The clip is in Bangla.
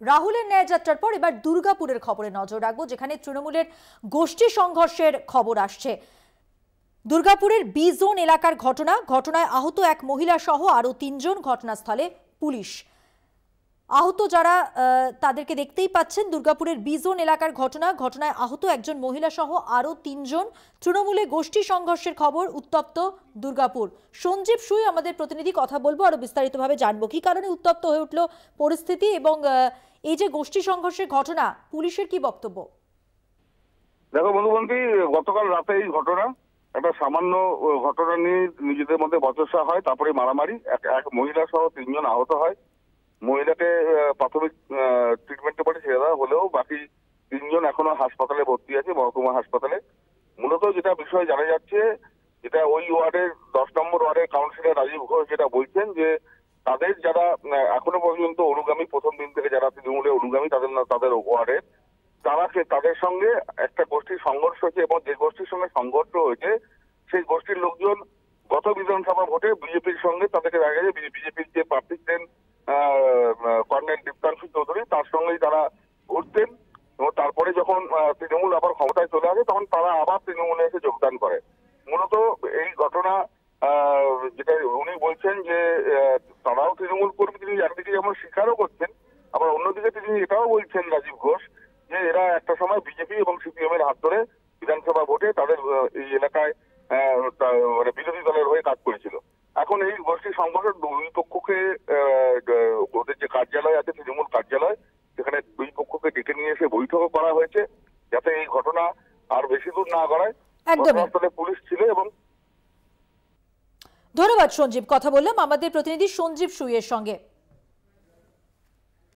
রাহুলের ন্যায় যাত্রার পর এবার দুর্গাপুরের খবরে নজর রাখবো, যেখানে তৃণমূলের গোষ্ঠী সংঘর্ষের খবর আসছে। দুর্গাপুরের বি জোন এলাকার ঘটনায় আহত এক মহিলা সহ আরো ৩ জন। ঘটনাস্থলে পুলিশ। আহত যারা তাদেরকে দেখতেই পাচ্ছেন। দুর্গাপুরের বি জোন এলাকার ঘটনায় আহত একজন মহিলা সহ আরো ৩ জন। তৃণমূলে গোষ্ঠী সংঘর্ষের খবর, উত্তপ্ত দুর্গাপুর। সঞ্জীব সুই আমাদের প্রতিনিধি, কথা বলবো, আরো বিস্তারিতভাবে জানবো কি কারণে উত্তপ্ত হয়ে উঠল পরিস্থিতি, এবং এই যে গোষ্ঠী সংঘর্ষের ঘটনা, পুলিশের কি বক্তব্য? দেখো বন্ধুবন্ধী, গতকাল রাতে এই ঘটনা, একটা সামান্য ঘটনা নিয়ে নিজেদের মধ্যে বচসা হয়, তারপরে মারামারি। এক মহিলা সহ ৩ জন আহত হয়। মহিলাকে প্রাথমিক ট্রিটমেন্টে পরে ছেড়ে দেওয়া হলেও বাকি ৩ জন এখনো হাসপাতালে ভর্তি আছে, মহকুমা হাসপাতালে। মূলত যেটা বিষয় জানা যাচ্ছে, যেটা ওই ওয়ার্ডের ১০ নম্বর ওয়ার্ডের কাউন্সিলর রাজীব ঘোষ যেটা বলছেন, যে তাদের যারা এখনো পর্যন্ত অনুগামী, প্রথম দিন থেকে যারা তৃণমূলের অনুগামী তাদের ওয়ার্ডের, তাদের সঙ্গে একটা গোষ্ঠীর সংঘর্ষ হয়েছে, এবং যে গোষ্ঠীর সঙ্গে সংঘর্ষ হয়েছে সেই গোষ্ঠীর লোকজন গত বিধানসভা ভোটে বিজেপির সঙ্গে তাদেরকে দেখা গেছে, বিজেপির যে প্রার্থী ছিলেন কর্নেল দীপ্তাংশু চৌধুরী, তার সঙ্গেই তারা উঠতেন। এবং তারপরে যখন তৃণমূল আবার ক্ষমতায় চলে আসে, তখন তারা আবার তৃণমূলে এসে যোগদান করে। মূলত এই ঘটনা যেটা উনি বলছেন যে তারাও তৃণমূল কর্মী, তিনি একদিকে যেমন স্বীকারও করছেন, আবার অন্যদিকে তিনি এটাও বলছেন রাজীব ঘোষ যে এরা একটা সময় বিজেপি এবং সিপিএম এর হাত ধরে বিধানসভা ভোটে তাদের এই এলাকায় বিরোধী দলের হয়ে কাজ করেছিল। এখন এই গোষ্ঠী সংঘর্ষ দুই পক্ষকে, ওদের যে কার্যালয় আছে তৃণমূল কার্যালয়, সেখানে দুই পক্ষকে ডেকে নিয়ে এসে বৈঠকও করা হয়েছে, যাতে এই ঘটনা আর বেশি দূর না গড়ায়। ঘটনাস্থলে পুলিশ ছিল। এবং ধন্যবাদ সঞ্জীব, কথা বললাম আমাদের প্রতিনিধি সঞ্জীব সুইয়ের সঙ্গে।